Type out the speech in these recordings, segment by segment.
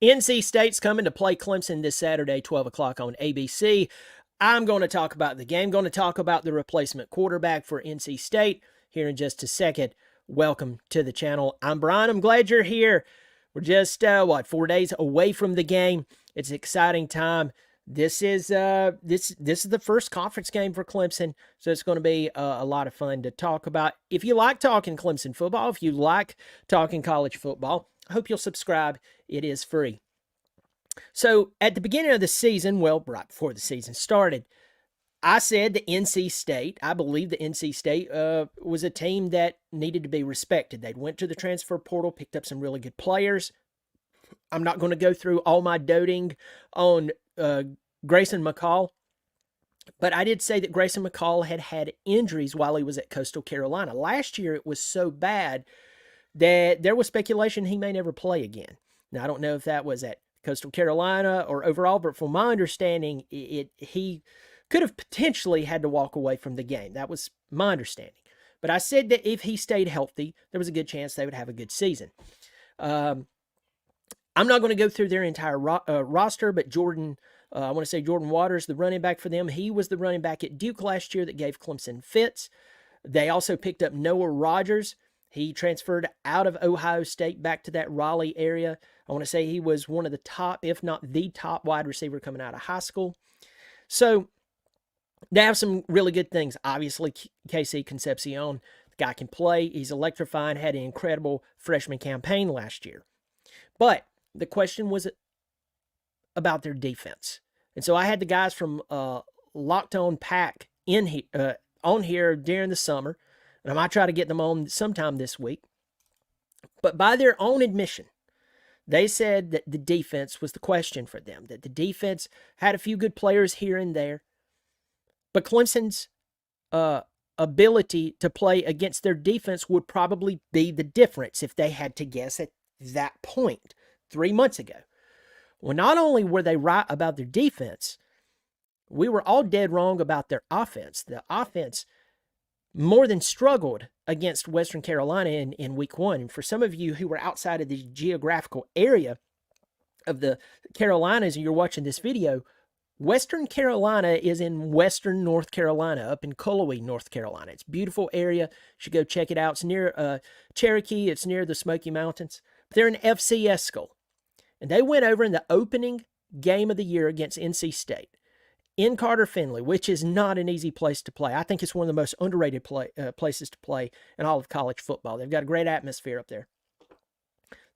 NC State's coming to play Clemson this Saturday, 12 o'clock on ABC. I'm going to talk about the game, going to talk about the replacement quarterback for NC State here in just a second. Welcome to the channel. I'm Brian. I'm glad you're here. We're just, 4 days away from the game. It's an exciting time. This is the first conference game for Clemson, so it's going to be a lot of fun to talk about. If you like talking Clemson football, if you like talking college football, I hope you'll subscribe. It is free. So at the beginning of the season, well, right before the season started, I said the NC State, I believe the NC State was a team that needed to be respected. They went to the transfer portal, picked up some really good players. I'm not going to go through all my doting on Grayson McCall, but I did say that Grayson McCall had injuries while he was at Coastal Carolina. Last year, it was so bad that there was speculation he may never play again. Now, I don't know if that was at Coastal Carolina or overall, but from my understanding, he could have potentially had to walk away from the game. That was my understanding. But I said that if he stayed healthy, there was a good chance they would have a good season. I'm not going to go through their entire roster, but I want to say Jordan Waters, the running back for them. He was the running back at Duke last year that gave Clemson fits. They also picked up Noah Rogers. He transferred out of Ohio State back to that Raleigh area. I want to say he was one of the top, if not the top wide receiver coming out of high school. So they have some really good things. Obviously, KC Concepcion, the guy can play. He's electrifying, had an incredible freshman campaign last year. But the question was about their defense. And so I had the guys from Locked On Pack on here during the summer, and I might try to get them on sometime this week. But by their own admission, they said that the defense was the question for them, that the defense had a few good players here and there, but Clemson's ability to play against their defense would probably be the difference if they had to guess at that point 3 months ago. Well, not only were they right about their defense, we were all dead wrong about their offense. The offense more than struggled against Western Carolina in week one. And for some of you who were outside of the geographical area of the Carolinas and you're watching this video, Western Carolina is in western North Carolina, up in Cullowhee, North Carolina. It's a beautiful area. You should go check it out. It's near Cherokee. It's near the Smoky Mountains. But they're an FCS school. And they went over in the opening game of the year against NC State in Carter Finley, which is not an easy place to play. I think it's one of the most underrated places to play in all of college football. They've got a great atmosphere up there.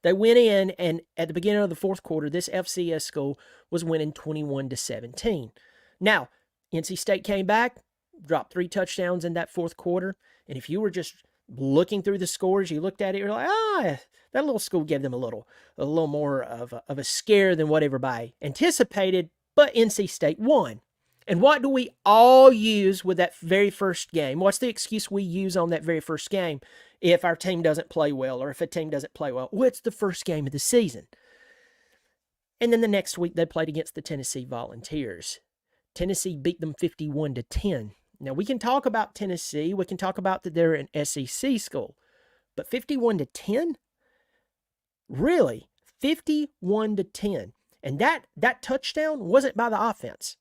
They went in, and at the beginning of the fourth quarter, this FCS school was winning 21-17. Now, NC State came back, dropped 3 touchdowns in that fourth quarter, and if you were just looking through the scores, you looked at it, you're like, that little school gave them a little more of a scare than what everybody anticipated, but NC State won. And what do we all use with that very first game? What's the excuse we use on that very first game if our team doesn't play well or if a team doesn't play well? Well, it's the first game of the season. And then the next week they played against the Tennessee Volunteers. Tennessee beat them 51-10. Now, we can talk about Tennessee. We can talk about that they're an SEC school. But 51-10? Really? 51-10. And that touchdown wasn't by the offense.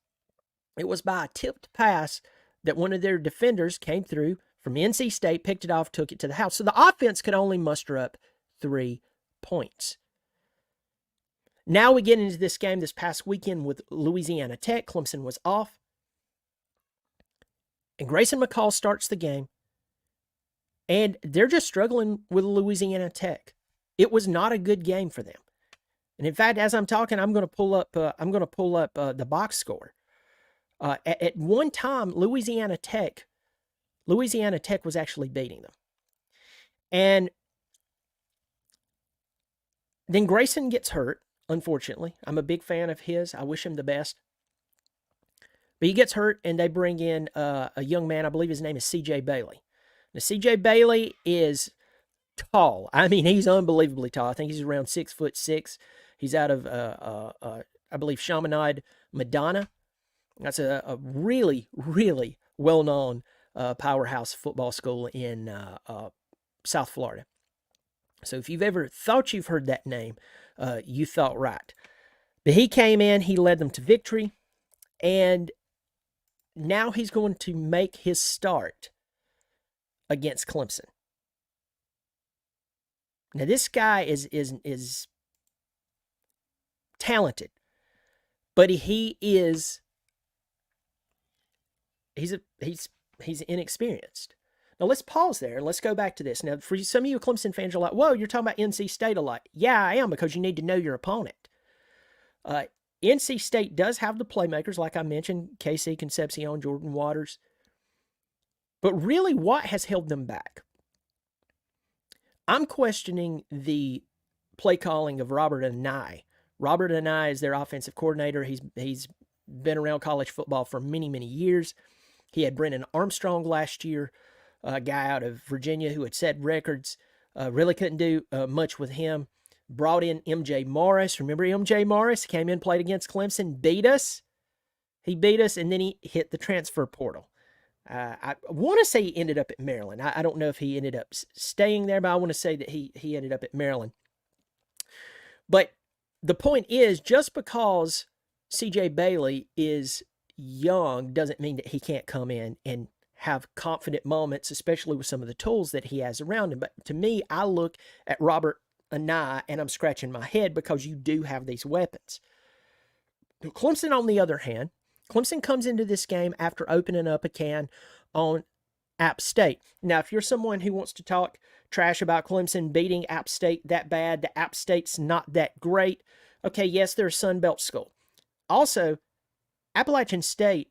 It was by a tipped pass that one of their defenders came through from NC State, picked it off, took it to the house. So the offense could only muster up 3 points. Now we get into this game this past weekend with Louisiana Tech. Clemson was off. And Grayson McCall starts the game. And they're just struggling with Louisiana Tech. It was not a good game for them. And in fact, as I'm talking, I'm going to pull up the box score. At one time, Louisiana Tech was actually beating them. And then Grayson gets hurt, unfortunately. I'm a big fan of his. I wish him the best. But he gets hurt, and they bring in a young man. I believe his name is C.J. Bailey. Now, C.J. Bailey is tall. I mean, he's unbelievably tall. I think he's around 6'6". He's out of, I believe, Chaminade, Madonna. That's a really, really well-known powerhouse football school in South Florida. So if you've ever thought you've heard that name, you thought right. But he came in, he led them to victory, and now he's going to make his start against Clemson. Now this guy is talented, but he's inexperienced. Now let's pause there and let's go back to this. Now, for some of you Clemson fans are like, "Whoa, you're talking about NC State a lot." Yeah, I am, because you need to know your opponent. NC State does have the playmakers, like I mentioned, KC, Concepcion, Jordan Waters. But really, what has held them back? I'm questioning the play calling of Robert Anae. Robert Anae is their offensive coordinator. He's been around college football for many, many years. He had Brennan Armstrong last year, a guy out of Virginia who had set records. Really couldn't do much with him. Brought in MJ Morris. Remember MJ Morris? Came in, played against Clemson, beat us. He beat us, and then he hit the transfer portal. I want to say he ended up at Maryland. I don't know if he ended up staying there, but I want to say that he ended up at Maryland. But the point is, just because CJ Bailey is young doesn't mean that he can't come in and have confident moments, especially with some of the tools that he has around him. But to me, I look at Robert Anae and I'm scratching my head, because you do have these weapons. Clemson, on the other hand, Clemson comes into this game after opening up a can on App State. Now, if you're someone who wants to talk trash about Clemson beating App State that bad, the App State's not that great, okay, yes, they're a Sun Belt school. Also, Appalachian State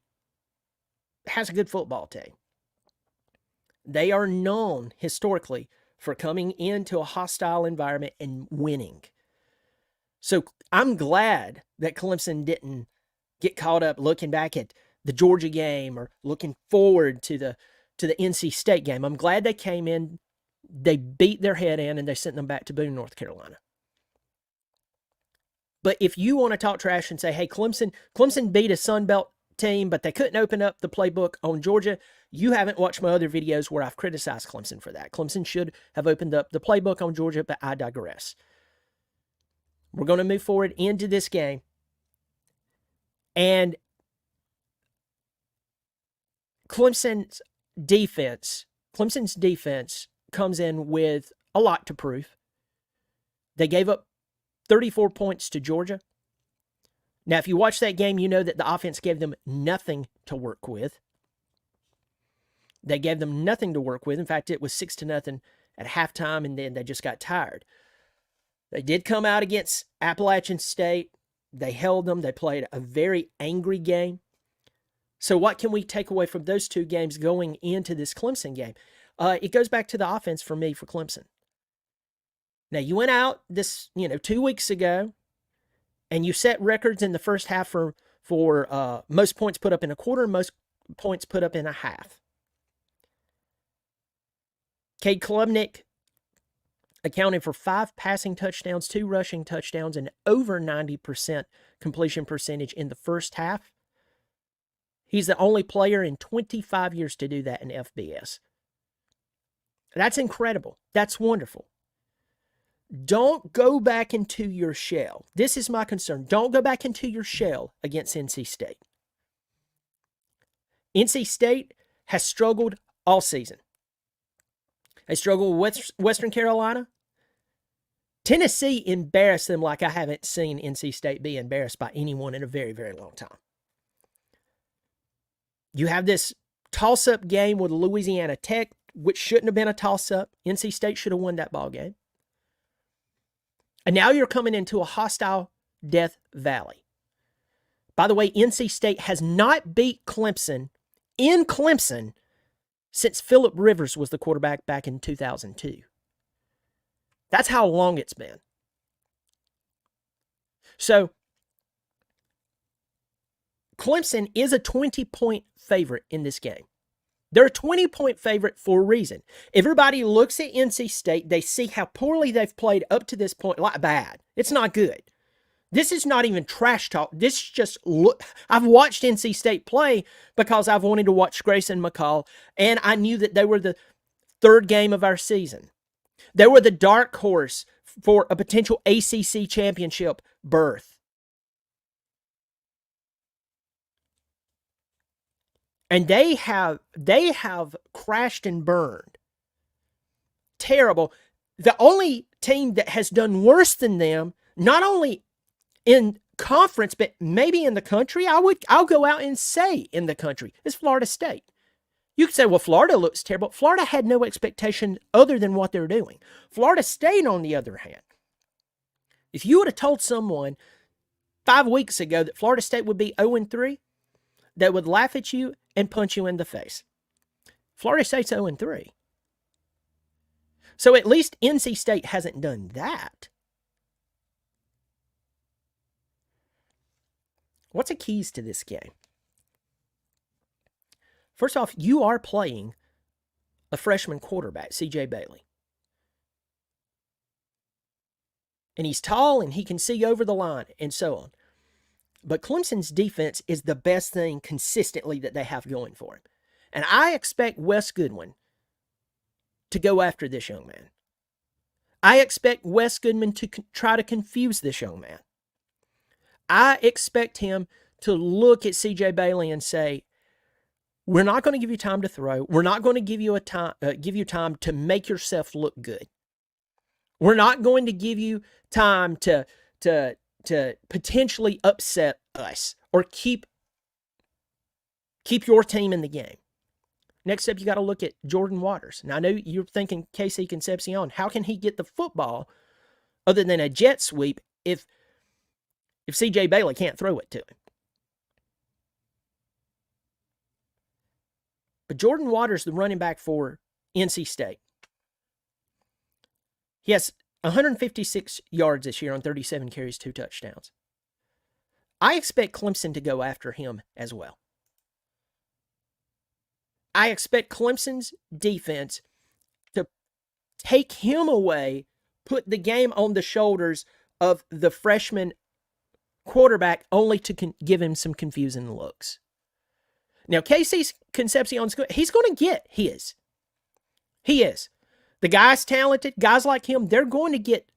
has a good football team. They are known historically for coming into a hostile environment and winning. So I'm glad that Clemson didn't get caught up looking back at the Georgia game or looking forward to the NC State game. I'm glad they came in, they beat their head in, and they sent them back to Boone, North Carolina. But if you want to talk trash and say, hey, Clemson beat a Sun Belt team, but they couldn't open up the playbook on Georgia, you haven't watched my other videos where I've criticized Clemson for that. Clemson should have opened up the playbook on Georgia, but I digress. We're going to move forward into this game. And Clemson's defense comes in with a lot to prove. They gave up 34 points to Georgia. Now, if you watch that game, you know that the offense gave them nothing to work with. They gave them nothing to work with. In fact, it was 6-0 at halftime, and then they just got tired. They did come out against Appalachian State. They held them. They played a very angry game. So what can we take away from those two games going into this Clemson game? It goes back to the offense for me for Clemson. Now, you went out 2 weeks ago, and you set records in the first half for most points put up in a quarter, most points put up in a half. Cade Klubnik accounted for 5 passing touchdowns, 2 rushing touchdowns, and over 90% completion percentage in the first half. He's the only player in 25 years to do that in FBS. That's incredible. That's wonderful. Don't go back into your shell. This is my concern. Don't go back into your shell against NC State. NC State has struggled all season. They struggled with Western Carolina. Tennessee embarrassed them like I haven't seen NC State be embarrassed by anyone in a very, very long time. You have this toss-up game with Louisiana Tech, which shouldn't have been a toss-up. NC State should have won that ball game. And now you're coming into a hostile Death Valley. By the way, NC State has not beat Clemson in Clemson since Phillip Rivers was the quarterback back in 2002. That's how long it's been. So, Clemson is a 20-point favorite in this game. They're a 20-point favorite for a reason. Everybody looks at NC State. They see how poorly they've played up to this point. Like bad. It's not good. This is not even trash talk. This is just look. I've watched NC State play because I've wanted to watch Grayson McCall, and I knew that they were the third game of our season. They were the dark horse for a potential ACC championship berth. And they have crashed and burned. Terrible. The only team that has done worse than them, not only in conference, but maybe in the country, I'll go out and say in the country, is Florida State. You could say, well, Florida looks terrible. Florida had no expectation other than what they're doing. Florida State, on the other hand, if you would have told someone 5 weeks ago that Florida State would be 0-3, they would laugh at you and punch you in the face. Florida State's 0-3. So at least NC State hasn't done that. What's the keys to this game? First off, you are playing a freshman quarterback, C.J. Bailey. And he's tall and he can see over the line and so on. But Clemson's defense is the best thing consistently that they have going for him. And I expect Wes Goodwin to go after this young man. I expect Wes Goodman to try to confuse this young man. I expect him to look at C.J. Bailey and say, we're not going to give you time to throw. We're not going to give you time to make yourself look good. We're not going to give you time to potentially upset us or keep your team in the game. Next up, you got to look at Jordan Waters. Now, I know you're thinking KC Concepcion. How can he get the football other than a jet sweep if C.J. Bailey can't throw it to him? But Jordan Waters, the running back for NC State, he has 156 yards this year on 37 carries, 2 touchdowns. I expect Clemson to go after him as well. I expect Clemson's defense to take him away, put the game on the shoulders of the freshman quarterback, only to give him some confusing looks. Now, KC Concepcion's he's going to get his. He is. The guy's talented. Guys like him, they're going to get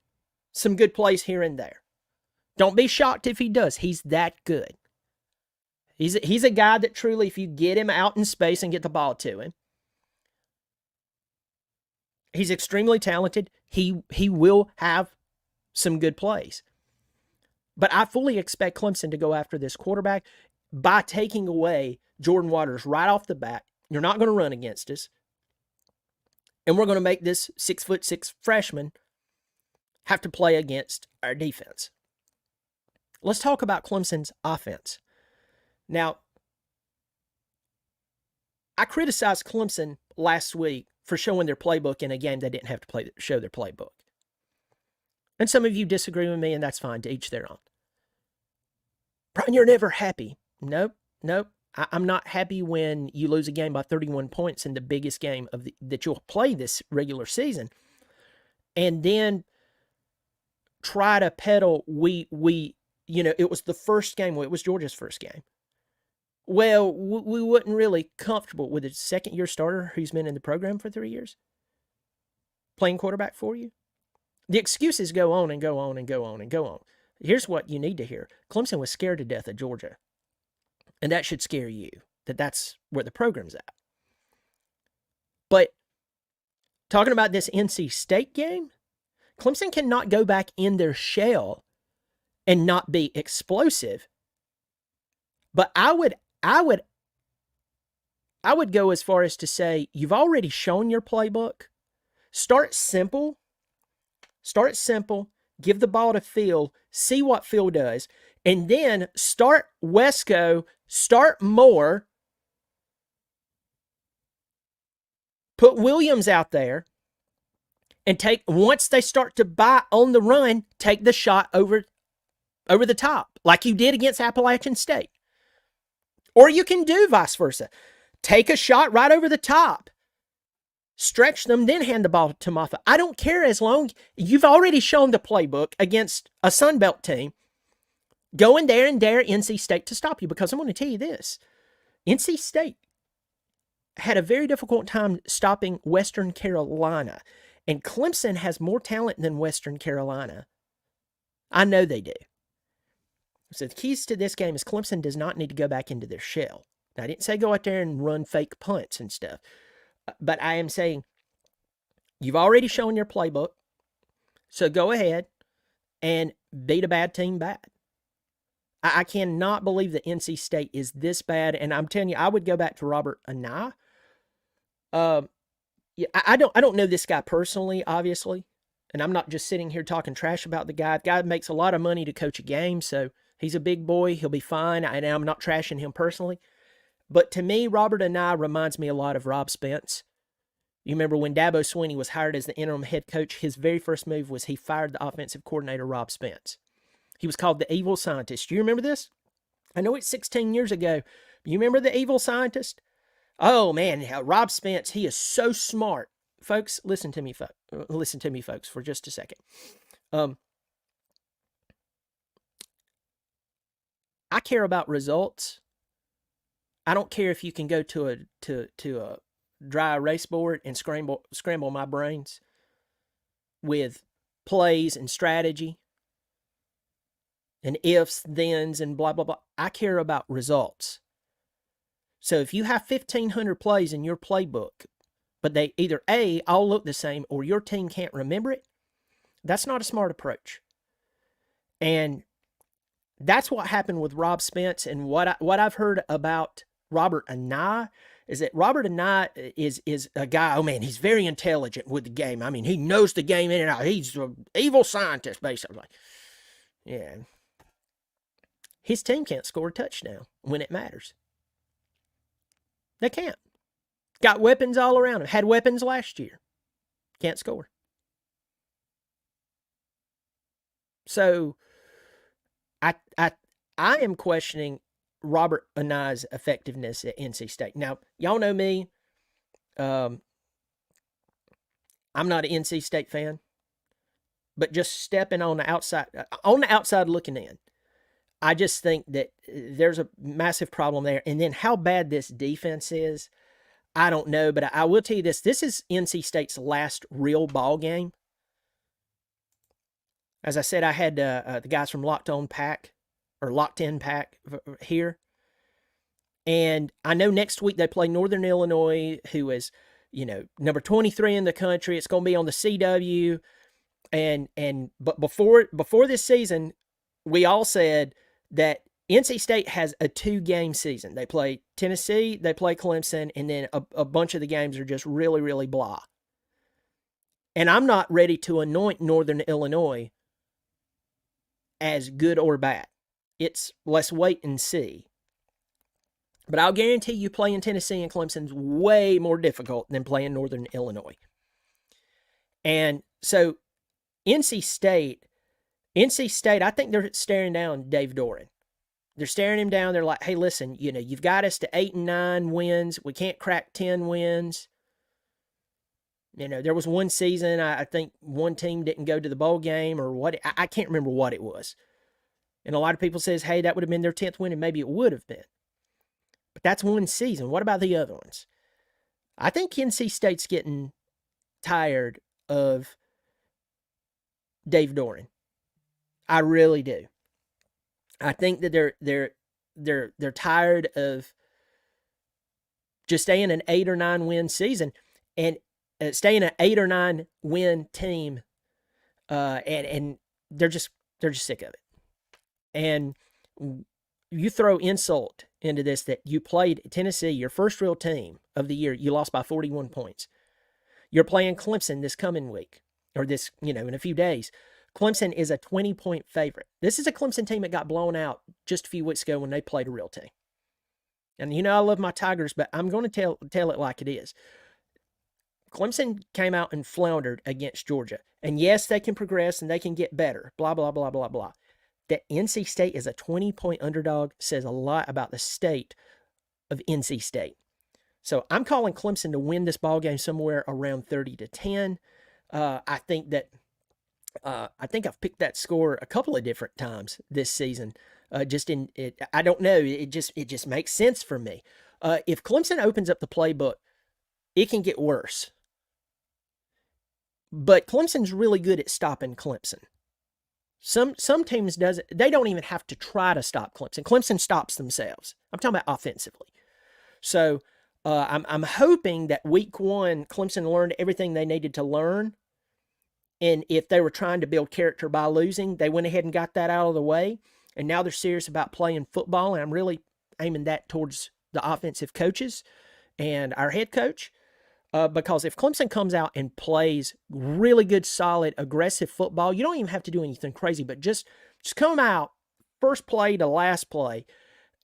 some good plays here and there. Don't be shocked if he does. He's that good. He's a guy that truly, if you get him out in space and get the ball to him, he's extremely talented. He will have some good plays. But I fully expect Clemson to go after this quarterback by taking away Jordan Waters right off the bat. You're not going to run against us. And we're going to make this 6'6" freshman have to play against our defense. Let's talk about Clemson's offense. Now, I criticized Clemson last week for showing their playbook in a game they didn't have to show their playbook. And some of you disagree with me, and that's fine, to each their own. Brian, you're never happy. Nope. I'm not happy when you lose a game by 31 points in the biggest game that you'll play this regular season. And then try to peddle, it was the first game. It was Georgia's first game. Well, we wasn't really comfortable with a second-year starter who's been in the program for 3 years playing quarterback for you. The excuses go on and go on and go on and go on. Here's what you need to hear. Clemson was scared to death of Georgia. And that should scare you, that's where the program's at. But talking about this NC State game, Clemson cannot go back in their shell and not be explosive. But I would go as far as to say, you've already shown your playbook. Start simple. Give the ball to Phil. See what Phil does. And then start Wesco. Start Moore. Put Williams out there. And once they start to buy on the run, take the shot over the top. Like you did against Appalachian State. Or you can do vice versa. Take a shot right over the top. Stretch them, then hand the ball to Moffitt. I don't care as long you've already shown the playbook against a Sunbelt team. Go in there and dare NC State to stop you, because I'm going to tell you this. NC State had a very difficult time stopping Western Carolina. And Clemson has more talent than Western Carolina. I know they do. So the keys to this game is Clemson does not need to go back into their shell. Now, I didn't say go out there and run fake punts and stuff, but I am saying you've already shown your playbook, so go ahead and beat a bad team bad. I cannot believe that NC State is this bad, and I'm telling you, I would go back to Robert Anaya. Yeah, I don't know this guy personally, obviously, and I'm not just sitting here talking trash about the guy. The guy makes a lot of money to coach a game, so he's a big boy. He'll be fine, and I'm not trashing him personally. But to me, Robert Anaya reminds me a lot of Rob Spence. You remember when Dabo Swinney was hired as the interim head coach, his very first move was he fired the offensive coordinator, Rob Spence. He was called the evil scientist. Do you remember this? I know it's 16 years ago. You remember the evil scientist? Oh, man, Rob Spence, he is so smart. Folks, listen to me, folks, for just a second. I care about results. I don't care if you can go to a dry erase board and scramble my brains with plays and strategy and ifs, thens, and blah, blah, blah. I care about results. So if you have 1,500 plays in your playbook, but they either A, all look the same, or your team can't remember it, that's not a smart approach. And that's what happened with Rob Spence. And what I've heard about Robert Anaya is that Robert Anaya is a guy, oh man, he's very intelligent with the game. I mean, he knows the game in and out. He's an evil scientist, basically. Yeah. His team can't score a touchdown when it matters. They can't. Got weapons all around him. Had weapons last year. Can't score. So I am questioning Robert Anaya's effectiveness at NC State. Now, y'all know me. I'm not an NC State fan, but just stepping on the outside looking in, I just think that there's a massive problem there. And then how bad this defense is, I don't know. But I will tell you this. This is NC State's last real ball game. As I said, I had the guys from Locked In Pack here. And I know next week they play Northern Illinois, who is, number 23 in the country. It's going to be on the CW. But before this season, we all said that NC State has a 2-game season. They play Tennessee, they play Clemson, and then a bunch of the games are just really, really blah. And I'm not ready to anoint Northern Illinois as good or bad. Let's wait and see. But I'll guarantee you playing Tennessee and Clemson's way more difficult than playing Northern Illinois. And so NC State, I think they're staring down Dave Doran. They're staring him down. They're like, hey, listen, you've got us to 8 and 9 wins. We can't crack 10 wins. There was one season, I think one team didn't go to the bowl game or what. I can't remember what it was. And a lot of people says, hey, that would have been their 10th win, and maybe it would have been. But that's one season. What about the other ones? I think NC State's getting tired of Dave Doran. I really do. I think that they're tired of just staying an 8 or 9 win season and staying an 8 or 9 win team, and they're just sick of it. And you throw insult into this that you played Tennessee, your first real team of the year, you lost by 41 points. You're playing Clemson this coming week, or this, in a few days. Clemson is a 20-point favorite. This is a Clemson team that got blown out just a few weeks ago when they played a real team. And I love my Tigers, but I'm going to tell it like it is. Clemson came out and floundered against Georgia. And yes, they can progress and they can get better, blah, blah, blah, blah, blah. That NC State is a 20-point underdog says a lot about the state of NC State. So I'm calling Clemson to win this ball game somewhere around 30-10. I think I've picked that score a couple of different times this season. I don't know. It just makes sense for me. If Clemson opens up the playbook, it can get worse. But Clemson's really good at stopping Clemson. Some teams they don't even have to try to stop Clemson. Clemson stops themselves. I'm talking about offensively. So I'm hoping that week one, Clemson learned everything they needed to learn. And if they were trying to build character by losing, they went ahead and got that out of the way. And now they're serious about playing football. And I'm really aiming that towards the offensive coaches and our head coach. Because if Clemson comes out and plays really good, solid, aggressive football, you don't even have to do anything crazy, but just come out first play to last play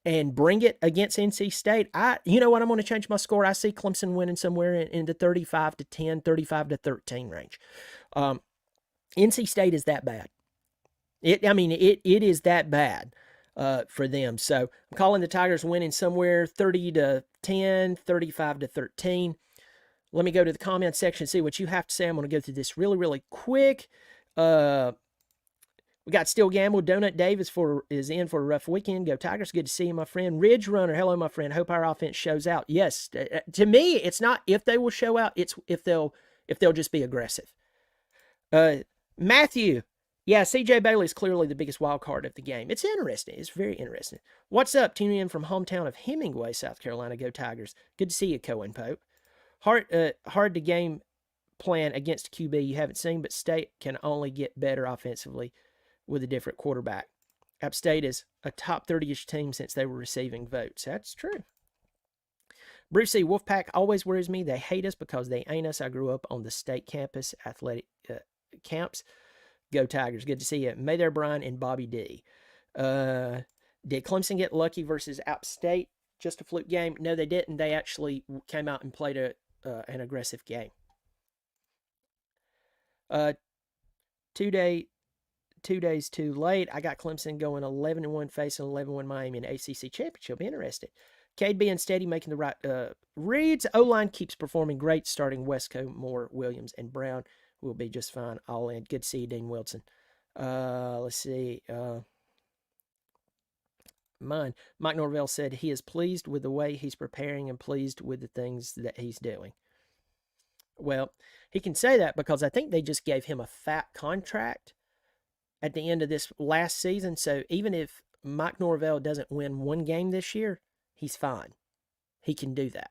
and bring it against NC State. You know what? I'm going to change my score. I see Clemson winning somewhere in the 35-10, 35-13 range. NC State is that bad. It is that bad for them. So I'm calling the Tigers winning somewhere 30-10, 35-13. Let me go to the comment section and see what you have to say. I'm going to go through this really, really quick. We got Still Gamble. Donut Dave is in for a rough weekend. Go Tigers. Good to see you, my friend. Ridge Runner. Hello, my friend. Hope our offense shows out. Yes. To me, it's not if they will show out. It's if they'll just be aggressive. Matthew. Yeah, C.J. Bailey is clearly the biggest wild card of the game. It's interesting. It's very interesting. What's up? Tuning in from hometown of Hemingway, South Carolina. Go Tigers. Good to see you, Cohen Pope. Hard to game plan against QB you haven't seen, but State can only get better offensively with a different quarterback. App State is a top 30-ish team since they were receiving votes. That's true. Bruce C. Wolfpack always worries me. They hate us because they ain't us. I grew up on the State campus athletic camps. Go Tigers. Good to see you. May there, Brian and Bobby D. Did Clemson get lucky versus App State? Just a fluke game? No, they didn't. They actually came out and played an aggressive game. 2 days too late. I got Clemson going 11-1 facing 11-1 Miami in ACC championship. Interested. Cade being steady, making the right reads. O-line keeps performing great, starting Westco, Moore, Williams, and Brown will be just fine. All in. Good to see you, Dean Wilson. Let's see. Mike Norvell said he is pleased with the way he's preparing and pleased with the things that he's doing. Well, he can say that because I think they just gave him a fat contract at the end of this last season. So even if Mike Norvell doesn't win one game this year, he's fine. He can do that.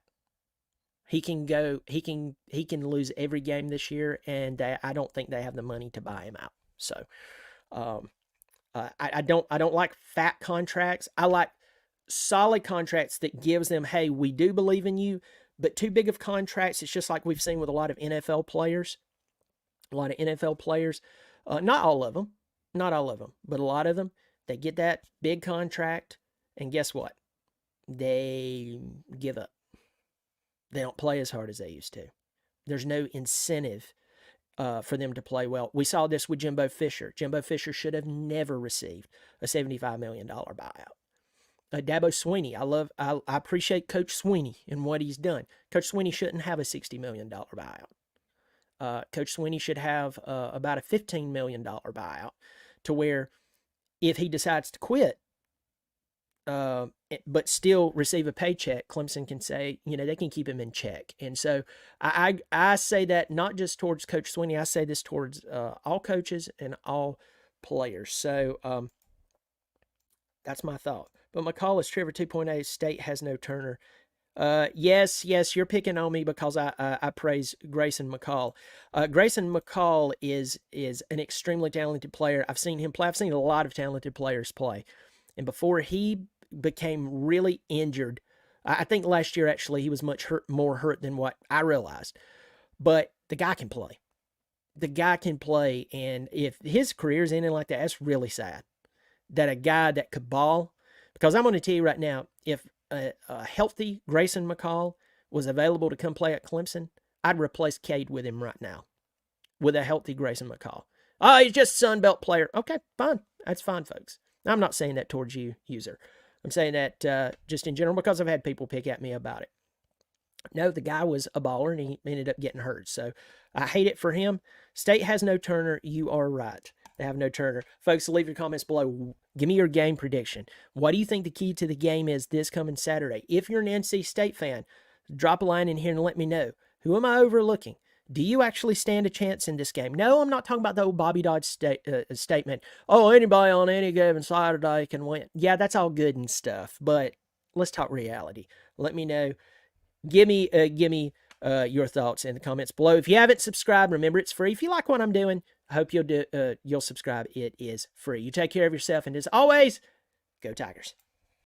He can lose every game this year, and I don't think they have the money to buy him out. So, I don't like fat contracts. I like solid contracts that gives them, hey, we do believe in you. But too big of contracts, it's just like we've seen with a lot of NFL players. Not all of them, but a lot of them, they get that big contract, and guess what? They give up. They don't play as hard as they used to. There's no incentive for them to play well. We saw this with Jimbo Fisher. Jimbo Fisher should have never received a $75 million buyout. Dabo Swinney, I appreciate Coach Swinney and what he's done. Coach Swinney shouldn't have a $60 million buyout. Coach Swinney should have about a $15 million buyout to where if he decides to quit, but still receive a paycheck, Clemson can say, they can keep him in check. And so I say that not just towards Coach Swinney, I say this towards all coaches and all players. So that's my thought. But McCall is Trevor 2.8. State has no Turner. Yes, you're picking on me because I praise Grayson McCall. Grayson McCall is an extremely talented player. I've seen him play. I've seen a lot of talented players play. And before he became really injured, I think last year actually he was much more hurt than what I realized. But the guy can play. And if his career is ending like that, that's really sad. That a guy that could ball, because I'm going to tell you right now, if a healthy Grayson McCall was available to come play at Clemson, I'd replace Cade with him right now, with a healthy Grayson McCall. Oh, he's just a Sun Belt player. Okay, fine. That's fine, folks. I'm not saying that towards you, user. I'm saying that just in general because I've had people pick at me about it. No, the guy was a baller and he ended up getting hurt. So I hate it for him. State has no Turner. You are right. They have no Turner. Folks, leave your comments below. Give me your game prediction. What do you think the key to the game is this coming Saturday? If you're an NC State fan, drop a line in here and let me know. Who am I overlooking? Do you actually stand a chance in this game? No, I'm not talking about the old Bobby Dodge statement. Oh, anybody on any given Saturday can win. Yeah, that's all good and stuff, but let's talk reality. Let me know. Give me your thoughts in the comments below. If you haven't subscribed, remember it's free. If you like what I'm doing, I hope you'll subscribe. It is free. You take care of yourself, and as always, go Tigers.